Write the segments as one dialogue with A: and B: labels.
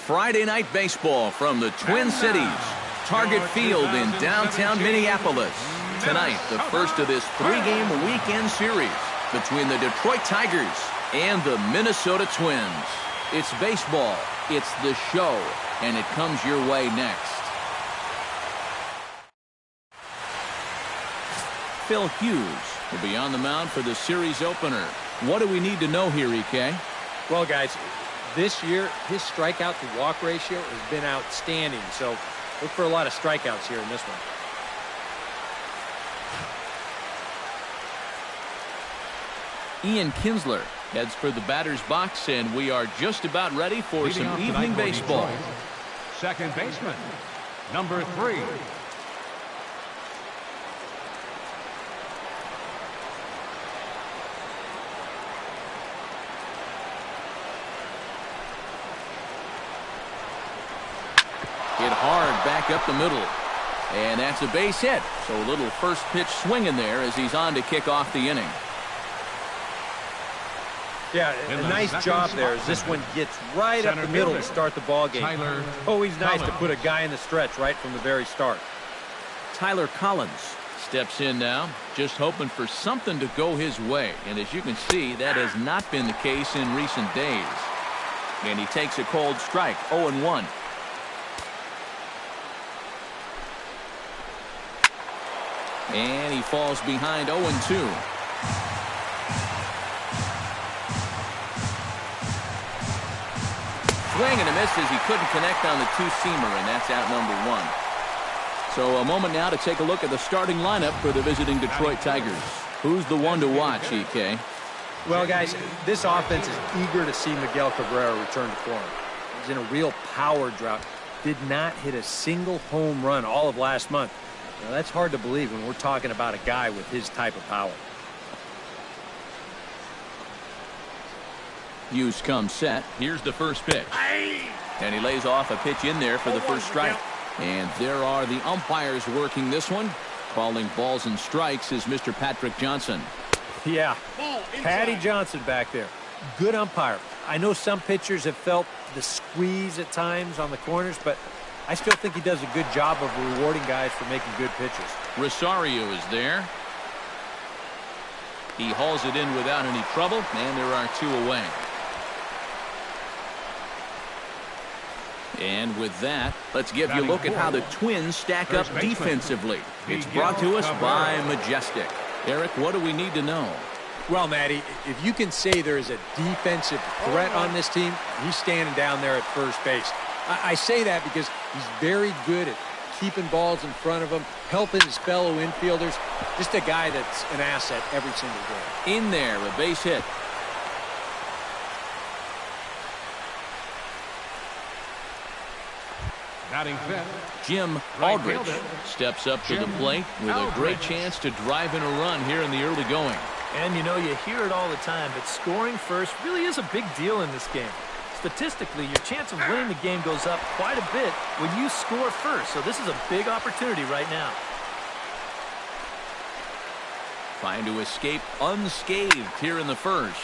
A: Friday Night Baseball from the Twin Cities. Target Field in downtown Minneapolis. Tonight, the first of this three-game weekend series between the Detroit Tigers and the Minnesota Twins. It's baseball, it's the show, and it comes your way next. Phil Hughes will be on the mound for the series opener. What do we need to know here, EK?
B: Well, guys, this year, his strikeout to walk ratio has been outstanding, so look for a lot of strikeouts here in this one.
A: Ian Kinsler heads for the batter's box, and we are just about ready for some evening baseball.
C: Detroit, second baseman, number 3.
A: Hit hard back up the middle. And that's a base hit. So a little first pitch swinging there as he's on to kick off the inning.
B: Yeah, a nice job there as this one gets right up the middle to start the ball game. Always nice to put a guy in the stretch right from the very start.
A: Tyler Collins steps in now, just hoping for something to go his way. And as you can see, that has not been the case in recent days. And he takes a cold strike, 0-1. And he falls behind 0-2. Swing and a miss as he couldn't connect on the two-seamer, and that's out number 1. So a moment now to take a look at the starting lineup for the visiting Detroit Tigers. Who's the one to watch, EK?
B: Well, guys, this offense is eager to see Miguel Cabrera return to form. He's in a real power drought. Did not hit a single home run all of last month. Now, that's hard to believe when we're talking about a guy with his type of power.
A: Hughes comes set. Here's the first pitch. And he lays off a pitch in there for the first strike. And there are the umpires working this one. Calling balls and strikes is Mr. Patrick Johnson.
B: Yeah, Patty Johnson back there. Good umpire. I know some pitchers have felt the squeeze at times on the corners, but I still think he does a good job of rewarding guys for making good pitches.
A: Rosario is there. He hauls it in without any trouble, and there are 2 away. And with that, let's give you a look at how the Twins stack up defensively. It's brought to us by Majestic. Eric, what do we need to know?
B: Well, Matty, if you can say there is a defensive threat on this team, he's standing down there at first base. I say that because he's very good at keeping balls in front of him, helping his fellow infielders. Just a guy that's an asset every single day.
A: In there, a base hit.
C: Batting fifth,
A: Jim Aldrich steps up to the plate with a great chance to drive in a run here in the early going.
D: And you know, you hear it all the time, but scoring first really is a big deal in this game. Statistically, your chance of winning the game goes up quite a bit when you score first. So this is a big opportunity right now.
A: Trying to escape unscathed here in the first.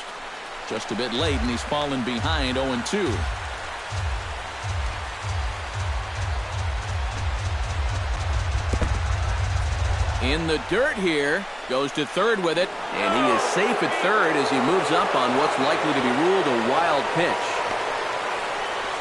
A: Just a bit late, and he's fallen behind 0-2. In the dirt here, goes to third with it, and he is safe at third as he moves up on what's likely to be ruled a wild pitch.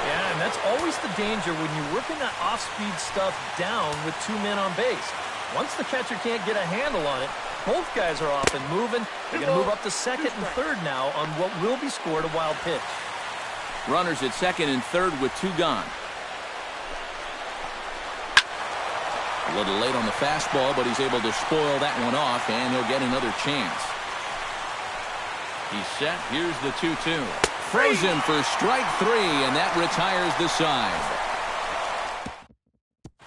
D: Yeah, and that's always the danger when you're working that off-speed stuff down with 2 men on base. Once the catcher can't get a handle on it, both guys are off and moving. They're going to move up to second and third now on what will be scored a wild pitch.
A: Runners at second and third with 2 gone. A little late on the fastball, but he's able to spoil that one off, and he'll get another chance. He's set. Here's the 2-2. Throws him for strike 3, and that retires the side.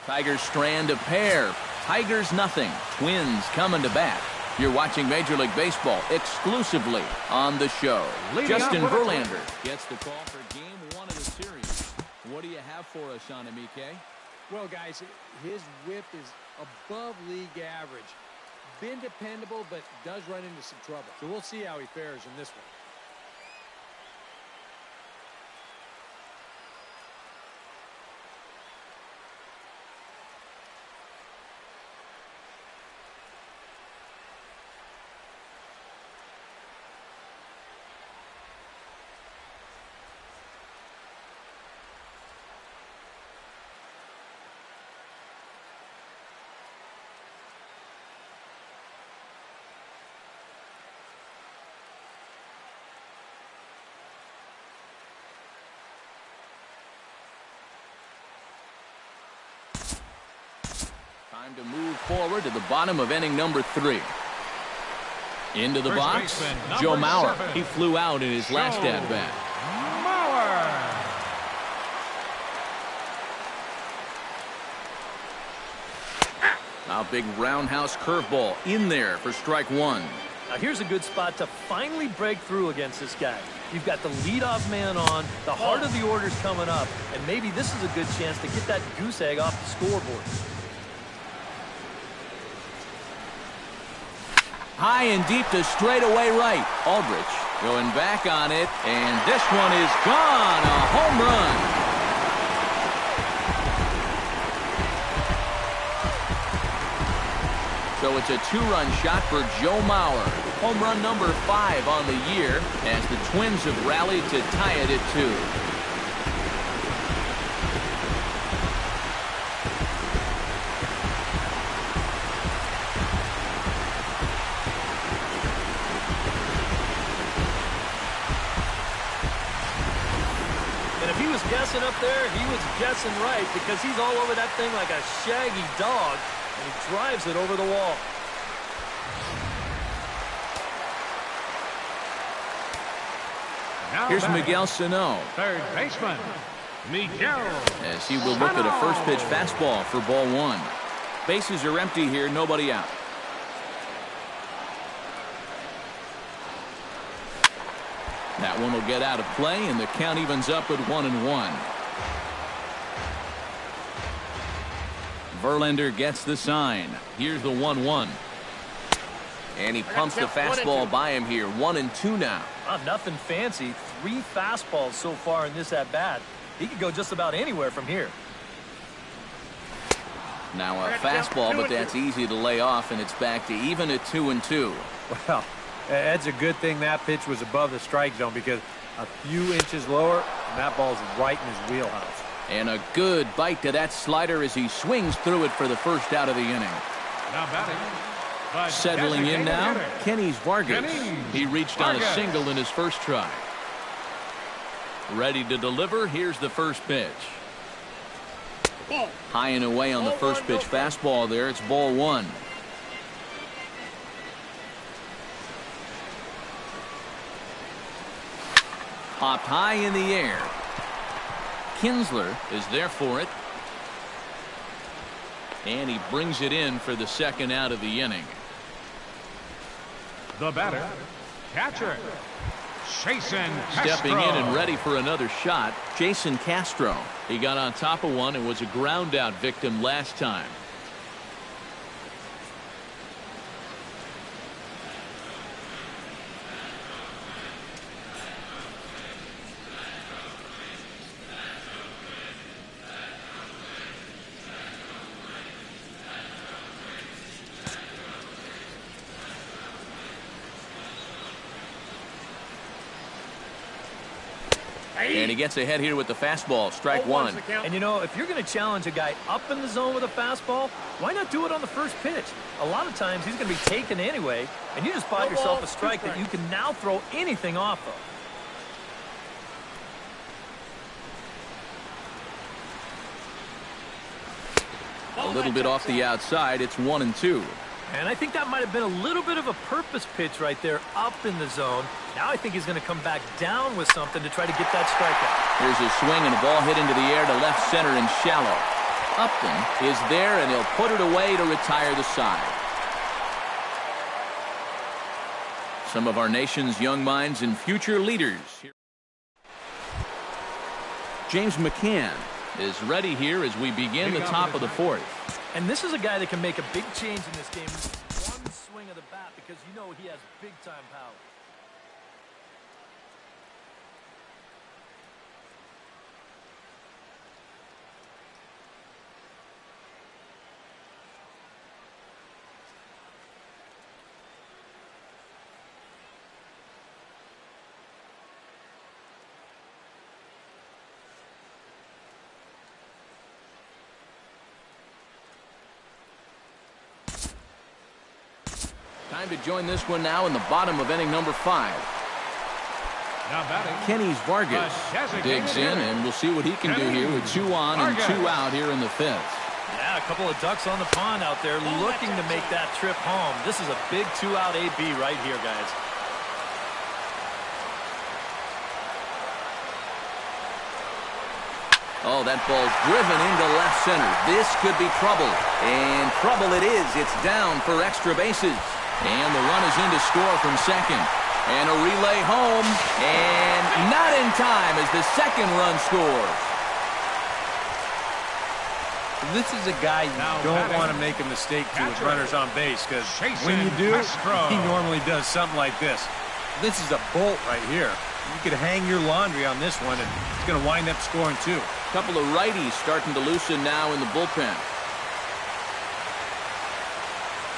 A: Tigers strand a pair. Tigers nothing. Twins coming to bat. You're watching Major League Baseball exclusively on the show. Justin Verlander gets the call for Game 1 of the series. What do you have for us on him, EK?
B: Well, guys, his whip is above league average. Been dependable, but does run into some trouble. So we'll see how he fares in this one.
A: Time to move forward to the bottom of inning number 3. Into the box, Joe Mauer. He flew out in his last at-bat. Now big roundhouse curveball in there for strike 1.
D: Now here's a good spot to finally break through against this guy. You've got the leadoff man on, the heart of the order's coming up, and maybe this is a good chance to get that goose egg off the scoreboard.
A: High and deep to straightaway right. Aldrich going back on it, and this one is gone. A home run. So it's a 2-run shot for Joe Mauer. Home run number 5 on the year as the Twins have rallied to tie it at 2.
D: And if he was guessing up there, he was guessing right because he's all over that thing like a shaggy dog. And he drives it over the wall.
C: Now
A: Here's
C: batting,
A: Miguel Sano.
C: third baseman, Miguel.
A: As he will look at a first pitch fastball for ball 1. Bases are empty here, nobody out. That one will get out of play, and the count evens up at 1-1. Verlander gets the sign. Here's the 1-1. And he pumps the fastball by him here. 1-2 now.
D: Nothing fancy. 3 fastballs so far in this at-bat. He could go just about anywhere from here.
A: Now a fastball, but that's easy to lay off, and it's back to even at 2-2.
B: Well, that's a good thing that pitch was above the strike zone because a few inches lower, and that ball's right in his wheelhouse.
A: And a good bite to that slider as he swings through it for the first out of the inning.
C: Now batting. the
A: Settling in now,
C: hitter,
A: Kenny's Vargas. He reached on a
C: Vargas.
A: single in his first try. Ready to deliver. Here's the first pitch. High and away on the first pitch fastball there. It's ball 1. Popped high in the air. Kinsler is there for it. And he brings it in for the second out of the inning.
C: The batter, catcher, Jason Castro.
A: Stepping in and ready for another shot, Jason Castro. He got on top of one and was a ground out victim last time. And he gets ahead here with the fastball. Strike 1.
D: And you know, if you're going to challenge a guy up in the zone with a fastball, why not do it on the first pitch? A lot of times he's going to be taken anyway, and you just bought yourself a strike that you can now throw anything off of.
A: A little bit off the outside. It's 1-2.
D: And I think that might have been a little bit of a purpose pitch right there up in the zone. Now I think he's going to come back down with something to try to get that strikeout.
A: Here's a swing and a ball hit into the air to left center and shallow. Upton is there, and he'll put it away to retire the side. Some of our nation's young minds and future leaders. James McCann is ready here as we begin the top of the 4th.
D: And this is a guy that can make a big change in this game with one swing of the bat because you know he has big-time power.
A: Time to join this one now in the bottom of inning number 5.
C: Now batting,
A: Kenny's Vargas digs in, and we'll see what he can do here with 2 on and 2 out here in the 5th.
D: Yeah, Yeah, a couple of ducks on the pond out there looking to make that trip home. This is a big 2-out AB right here, guys.
A: Oh, that ball's driven into left center. This could be trouble. And trouble it is. It's down for extra bases. And the run is in to score from second. And a relay home. And not in time as the second run scores.
B: This is a guy you don't want to make a mistake to with runners on base, because when you do, he normally does something like this. This is a bolt right here. You could hang your laundry on this one, and it's going to wind up scoring two.
A: Couple of righties starting to loosen now in the bullpen.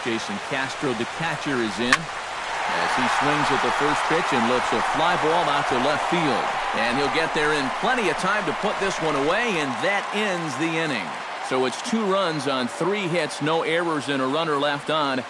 A: Jason Castro, the catcher, is in as he swings at the first pitch and lifts a fly ball out to left field. And he'll get there in plenty of time to put this one away, and that ends the inning. So it's 2 runs on 3 hits, no errors, and a runner left on.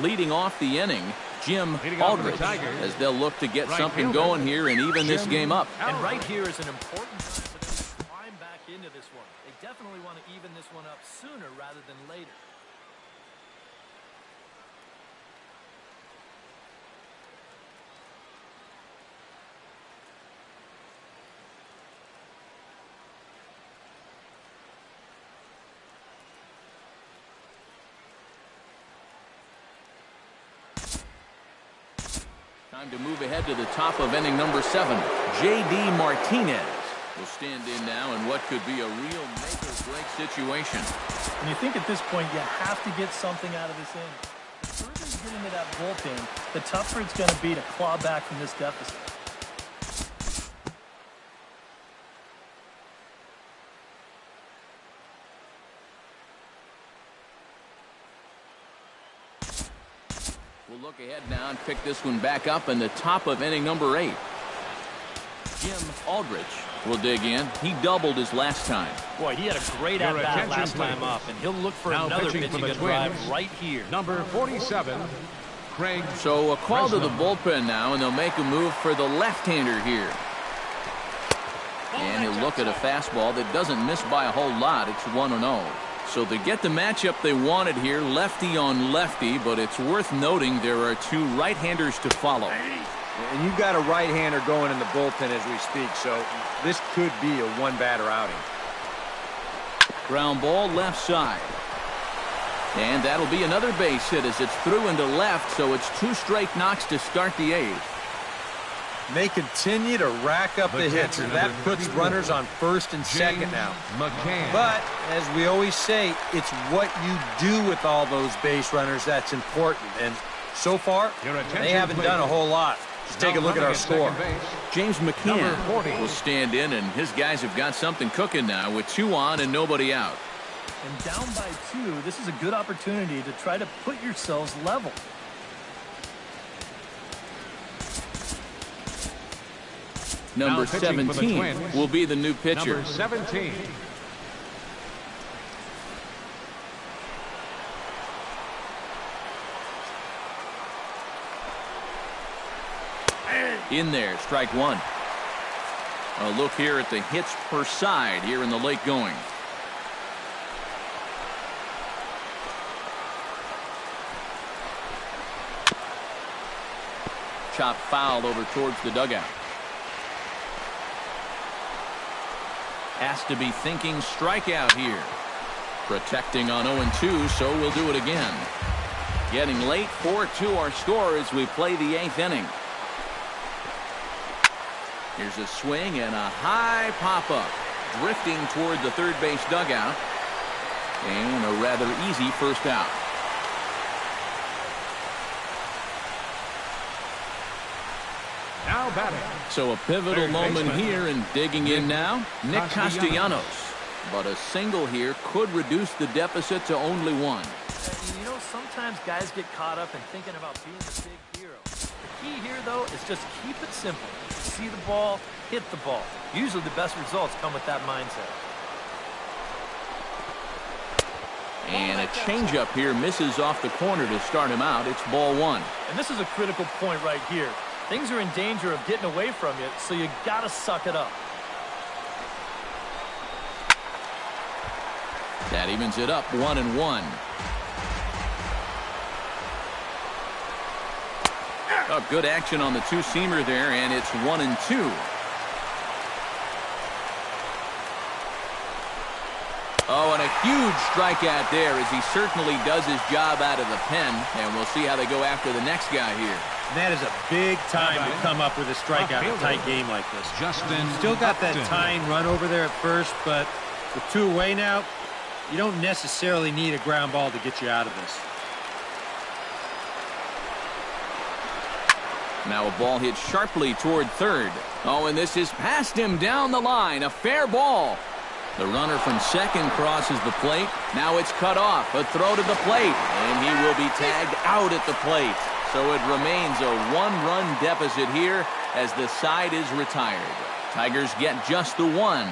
A: Leading off the inning, Jim Aldridge, as they'll look to get something going here and even this game up.
D: And right here is an important time for them to climb back into this one. They definitely want to even this one up sooner rather than later.
A: Time to move ahead to the top of inning number 7. J.D. Martinez will stand in now in what could be a real make-or-break situation.
D: And you think at this point you have to get something out of this inning. The further you get into that bullpen, the tougher it's going to be to claw back from this deficit.
A: We'll look ahead now and pick this one back up in the top of inning number 8. Jim Aldridge will dig in. He doubled his last time.
D: Boy, he had a great at-bat last time up, and he'll look for another pitching to drive right here.
C: Number 47, Craig.
A: So a call to the bullpen now, and they'll make a move for the left-hander here. And he'll look at a fastball that doesn't miss by a whole lot. It's 1-0. So they get the matchup they wanted here, lefty on lefty, but it's worth noting there are 2 right-handers to follow.
B: And you've got a right-hander going in the bullpen as we speak, so this could be a one-batter outing.
A: Ground ball left side. And that'll be another base hit as it's through into left, so it's 2 straight knocks to start the 8th.
B: They continue to rack up the hits, and that puts runners on first and second now. But, as we always say, it's what you do with all those base runners that's important. And so far, they haven't done a whole lot. Just take a look at our score.
A: James McCann will stand in, and his guys have got something cooking now with 2 on and nobody out.
D: And down by 2, this is a good opportunity to try to put yourselves level.
A: Number 17 will be the new pitcher.
C: Number 17.
A: In there, strike 1. A look here at the hits per side here in the late going. Chop foul over towards the dugout. Has to be thinking strikeout here. Protecting on 0-2, so we'll do it again. Getting late, 4-2 our score as we play the 8th inning. Here's a swing and a high pop-up. Drifting toward the third base dugout. And a rather easy first out.
C: Now batting.
A: So a pivotal moment here, and digging in now, Nick Castellanos. But a single here could reduce the deficit to only 1.
D: You know, sometimes guys get caught up in thinking about being the big hero. The key here, though, is just keep it simple. See the ball, hit the ball. Usually the best results come with that mindset.
A: And a changeup here misses off the corner to start him out. It's ball 1.
D: And this is a critical point right here. Things are in danger of getting away from you, so you got to suck it up.
A: That evens it up 1-1. Oh, good action on the two-seamer there, and it's 1-2. Oh, and a huge strikeout there as he certainly does his job out of the pen, and we'll see how they go after the next guy here.
B: That is a big time to come up with a strikeout in a tight game like this. Still got that tying run over there at first, but with 2 away now, you don't necessarily need a ground ball to get you out of this.
A: Now a ball hit sharply toward third. Oh, and this is past him down the line. A fair ball. The runner from second crosses the plate. Now it's cut off. A throw to the plate. And he will be tagged out at the plate. So it remains a 1-run deficit here as the side is retired. Tigers get just the 1.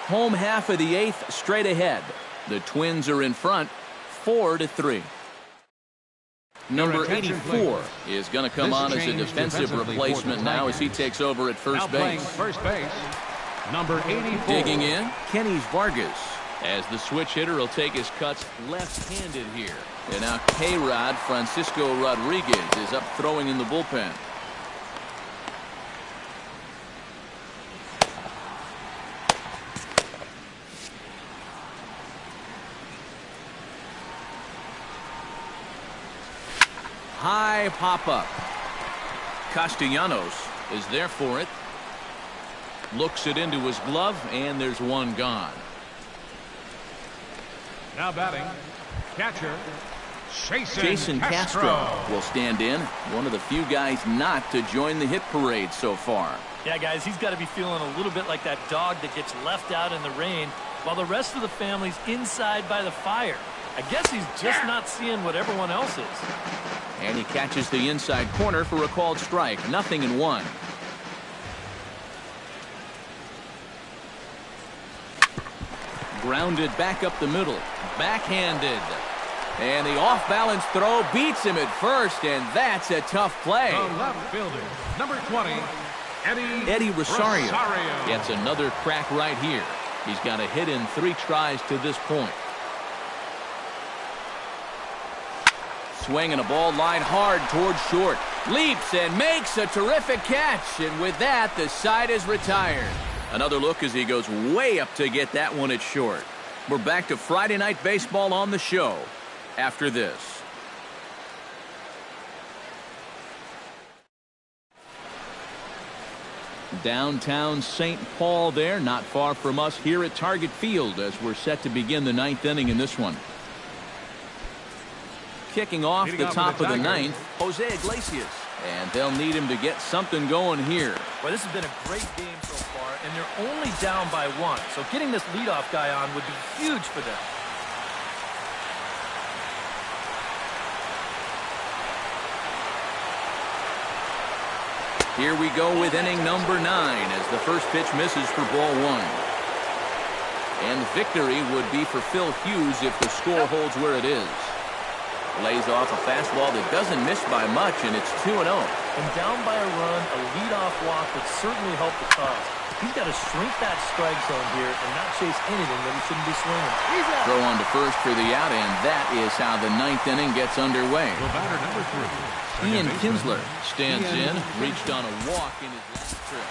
A: Home half of the 8th straight ahead. The Twins are in front 4-3. Number 84 is going to come on as a defensive replacement now as he takes over at first base.
C: Number 84.
A: Digging in, Kenny Vargas, as the switch hitter will take his cuts left-handed here. And now K-Rod Francisco Rodriguez is up throwing in the bullpen. High pop-up. Castellanos is there for it. Looks it into his glove, and there's one gone.
C: Now batting, catcher,
A: Jason Castro will stand in. One of the few guys not to join the hit parade so far.
D: Yeah, guys, he's got to be feeling a little bit like that dog that gets left out in the rain while the rest of the family's inside by the fire. I guess he's just not seeing what everyone else is.
A: And he catches the inside corner for a called strike. 0-1. Grounded back up the middle. Backhanded. And the off-balance throw beats him at first, and that's a tough play.
C: The left fielder, number 20,
A: Eddie Rosario gets another crack right here. He's got a hit in 3 tries to this point. Swinging a ball line hard towards short. Leaps and makes a terrific catch. And with that, the side is retired. Another look as he goes way up to get that one at short. We're back to Friday Night Baseball on the show after this. Downtown St. Paul there, not far from us here at Target Field as we're set to begin the 9th inning in this one. Kicking off the top of the 9th, Jose Iglesias. And they'll need him to get something going here.
D: Well, this has been a great game so far, and they're only down by 1. So getting this leadoff guy on would be huge for them.
A: Here we go with inning number 9 as the first pitch misses for ball 1. And victory would be for Phil Hughes if the score holds where it is. Lays off a fastball that doesn't miss by much, and it's 2-0.
D: And down by a run, a leadoff walk would certainly help the cause. He's got to shrink that strike zone here and not chase anything that he shouldn't be swinging.
A: Throw on to first for the out, and that is how the 9th inning gets underway.
C: The batter, number 3,
A: Ian Kinsler stands in, reached on a walk in his last trip.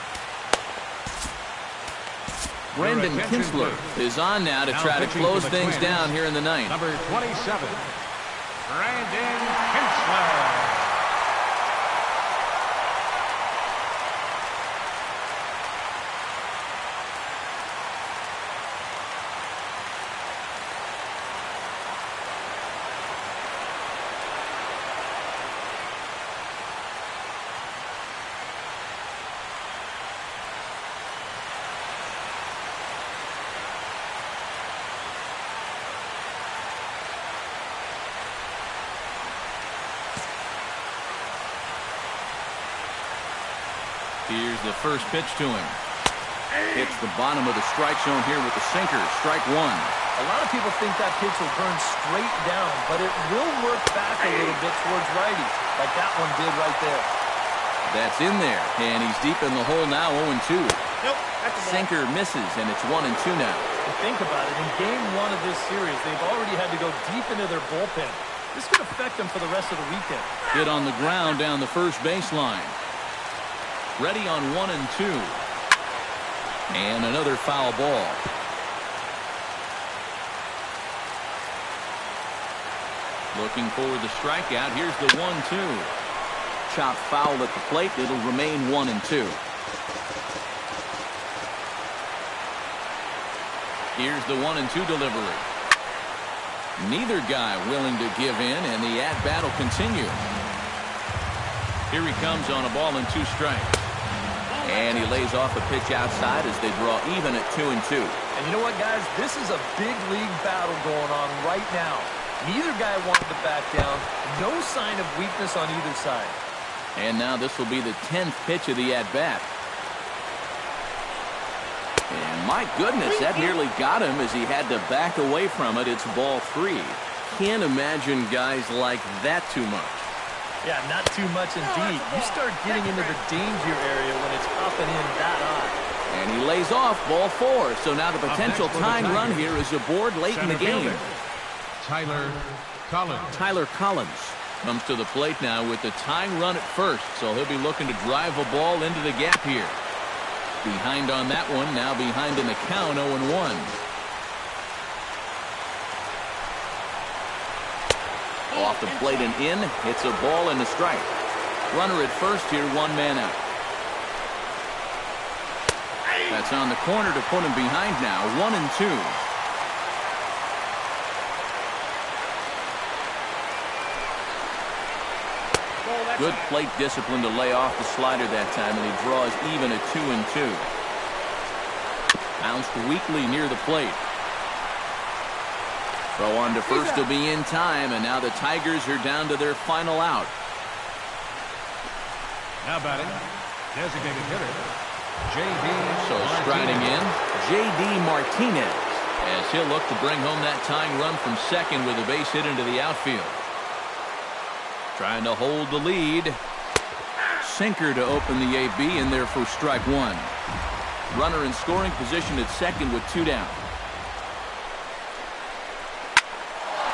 A: Brendan Kinsler is on now to try to close things down here in the 9th.
C: Number 27, Brandon Kinsler.
A: Here's the first pitch to him. Hits the bottom of the strike zone here with the sinker. Strike 1.
D: A lot of people think that pitch will burn straight down, but it will work back a little bit towards righties, like that one did right there.
A: That's in there, and he's deep in the hole now, 0-2.
D: Nope.
A: Sinker misses, and it's 1-2 now.
D: And think about it. In game 1 of this series, they've already had to go deep into their bullpen. This could affect them for the rest of the weekend.
A: Hit on the ground down the first baseline. Ready on 1 and 2. And another foul ball. Looking for the strikeout. Here's the 1-2. Chopped foul at the plate. It'll remain 1 and 2. Here's the 1 and 2 delivery. Neither guy willing to give in, and the at-bat will continue. Here he comes on a ball and 2 strikes. And he lays off a pitch outside as they draw even at 2 and 2.
D: And you know what, guys? This is a big league battle going on right now. Neither guy wanted to back down. No sign of weakness on either side.
A: And now this will be the 10th pitch of the at-bat. And my goodness, that nearly got him as he had to back away from it. It's ball 3. Can't imagine guys like that too much.
D: Yeah, not too much indeed. You start getting into the danger area when it's up and in that high.
A: And he lays off ball 4. So now the potential tying run here is aboard late in the game.
C: Tyler Collins.
A: Tyler Collins comes to the plate now with the tying run at first. So he'll be looking to drive a ball into the gap here. Behind on that one, now behind in the count, 0-1. Off the plate and in, hits a ball and a strike. Runner at first here, 1 man out. That's on the corner to put him behind now, 1 and 2. Good plate discipline to lay off the slider that time, and he draws even at 2 and 2. Bounced weakly near the plate. Throw on to first to be in time, and now the Tigers are down to their final out.
C: Now batting, designated hitter, J.D.
A: So striding in, J.D. Martinez, as he'll look to bring home that tying run from second with a base hit into the outfield. Trying to hold the lead. Sinker to open the AB in there for strike 1. Runner in scoring position at second with 2 down.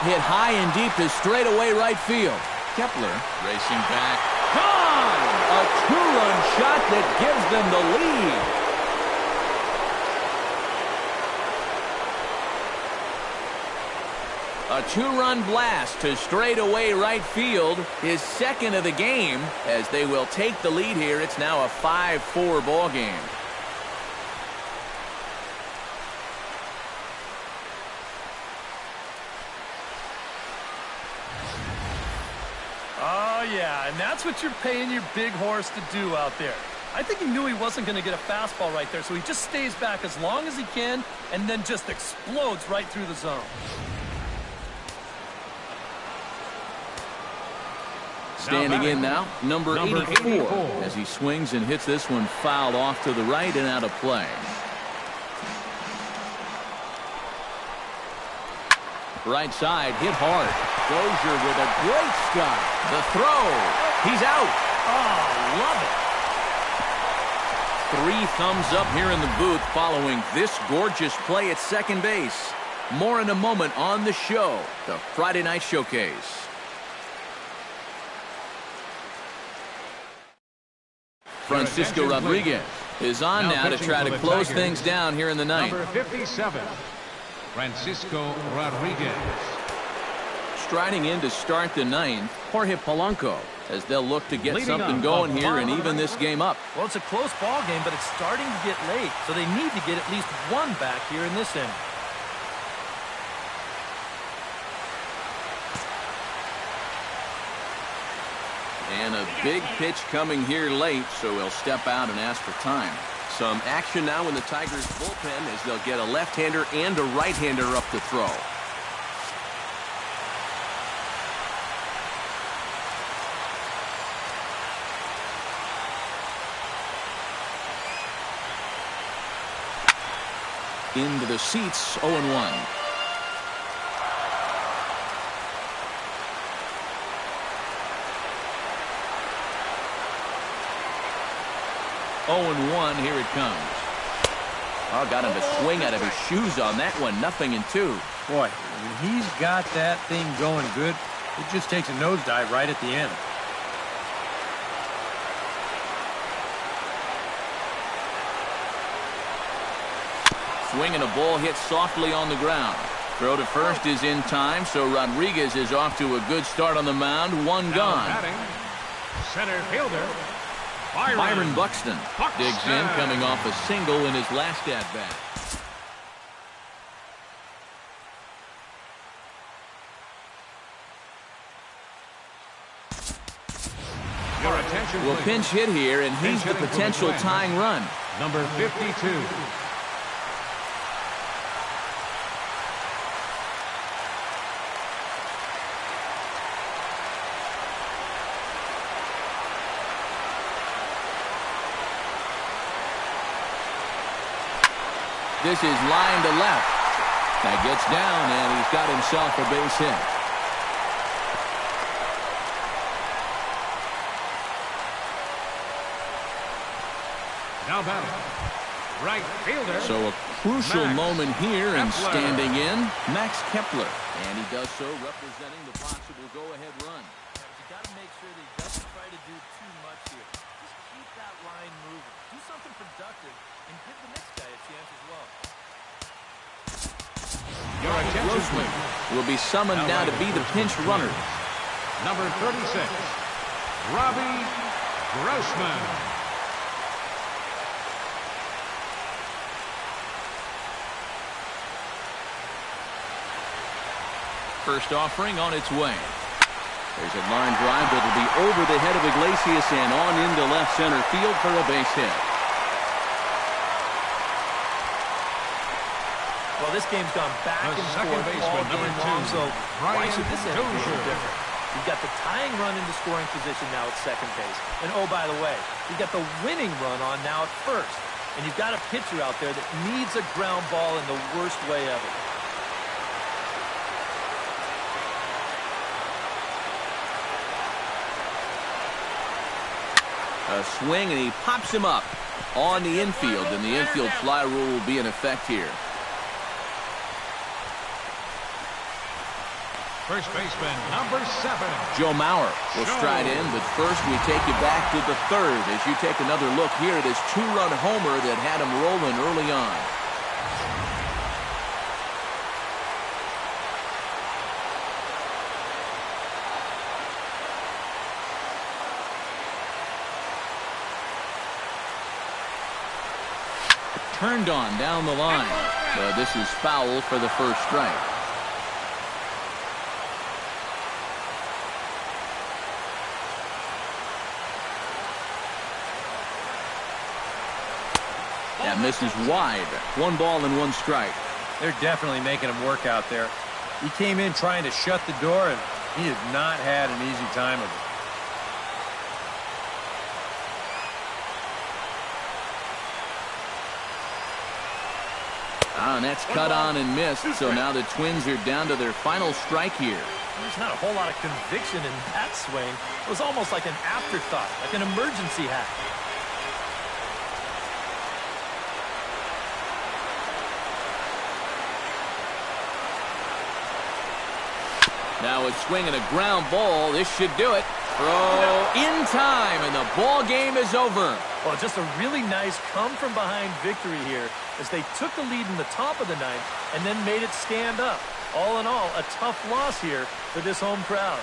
A: Hit high and deep to straightaway right field. Kepler racing back. Gone! A 2-run shot that gives them the lead. A 2-run blast to straightaway right field, his second of the game, as they will take the lead here. It's now a 5-4 ball game.
D: Oh, yeah, and that's what you're paying your big horse to do out there. I think he knew he wasn't going to get a fastball right there, so he just stays back as long as he can and then just explodes right through the zone.
A: Standing in now, number 84, as he swings and hits this one foul off to the right and out of play. Right side, hit hard. Dozier with a great stop. The throw. He's out.
D: Oh, love it.
A: 3 thumbs up here in the booth following this gorgeous play at second base. More in a moment on the show, the Friday Night Showcase. Francisco Rodriguez is on now to try to close things down here in the ninth.
C: Number 57, Francisco Rodriguez.
A: Striding in to start the ninth, Jorge Polanco, as they'll look to get something going here and even this game up.
D: Well, it's a close ball game, but it's starting to get late, so they need to get at least 1 back here in this inning.
A: And a big pitch coming here late, so he'll step out and ask for time. Some action now in the Tigers' bullpen as they'll get a left-hander and a right-hander up to throw. Into the seats, 0-1. Oh, and 1, here it comes. Oh, got him to swing out of his shoes on that one. 0-2.
B: Boy, when he's got that thing going good, it just takes a nosedive right at the end.
A: Swing and a ball hit softly on the ground. Throw to first is in time, so Rodriguez is off to a good start on the mound. One gone.
C: Batting, center fielder,
A: Byron Buxton digs in, coming off a single in his last at-bat.
C: Your attention,
A: Will
C: please.
A: pinch hit here, and he's the potential tying run.
C: Number 52.
A: This is line to left. That gets down, and he's got himself a base hit.
C: Now batting, right fielder.
A: So a crucial
C: Max
A: moment here, and
C: Kepler.
A: standing in, Max Kepler. And he does so representing the possible go-ahead run.
D: You got to make sure that he doesn't try to do too much here. Just keep that line moving. Do something productive and give the next guy a chance as well.
C: Your attention,
A: Grossman
C: please.
A: will be summoned now to be the pinch runner.
C: Number 36, Robbie Grossman.
A: First offering on its way. There's a line drive that will be over the head of Iglesias and on into left center field for a base hit.
D: Well, this game's gone back
C: The
D: and
C: second
D: forth all
C: baseman, number
D: game long,
C: 2,
D: so why
C: Brian
D: should this end be any
C: Dozier.
D: different? You've got the tying run into scoring position now at second base. And oh, by the way, you've got the winning run on now at first. And you've got a pitcher out there that needs a ground ball in the worst way of it.
A: A swing, and he pops him up on the infield, and the infield fly rule will be in effect here.
C: First baseman, number 7.
A: Joe Mauer will stride in, but first we take you back to the third as you take another look here at his two-run homer that had him rolling early on. Turned on down the line, but this is foul for the first strike. That misses wide. 1 ball and 1 strike.
B: They're definitely making him work out there. He came in trying to shut the door, and he has not had an easy time of it.
A: And that's cut on and missed, so now the Twins are down to their final strike here.
D: There's not a whole lot of conviction in that swing. It was almost like an afterthought, like an emergency hack.
A: Now a swing and a ground ball. This should do it. Throw in time, and the ball game is over.
D: Well, just a really nice come-from-behind victory here as they took the lead in the top of the ninth and then made it stand up. All in all, a tough loss here for this home crowd.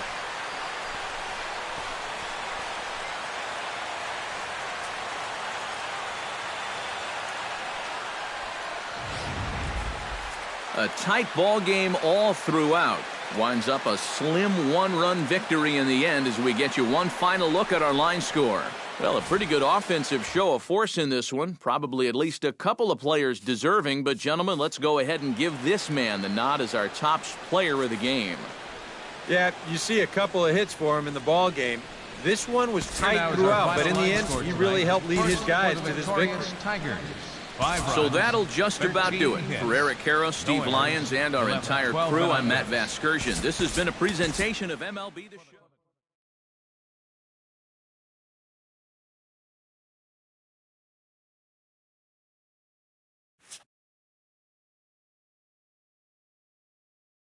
A: A tight ball game all throughout. Winds up a slim 1-run victory in the end as we get you one final look at our line score. Well, a pretty good offensive show of force in this one. Probably at least a couple of players deserving. But, gentlemen, let's go ahead and give this man the nod as our top player of the game.
B: Yeah, you see a couple of hits for him in the ball game. This one was tight throughout, but in the end, he really helped lead his guys to this victory.
A: So that'll just about do it. For Eric Karros, Steve Lyons, and our entire crew, I'm Matt Vasgersian. This has been a presentation of MLB The Show.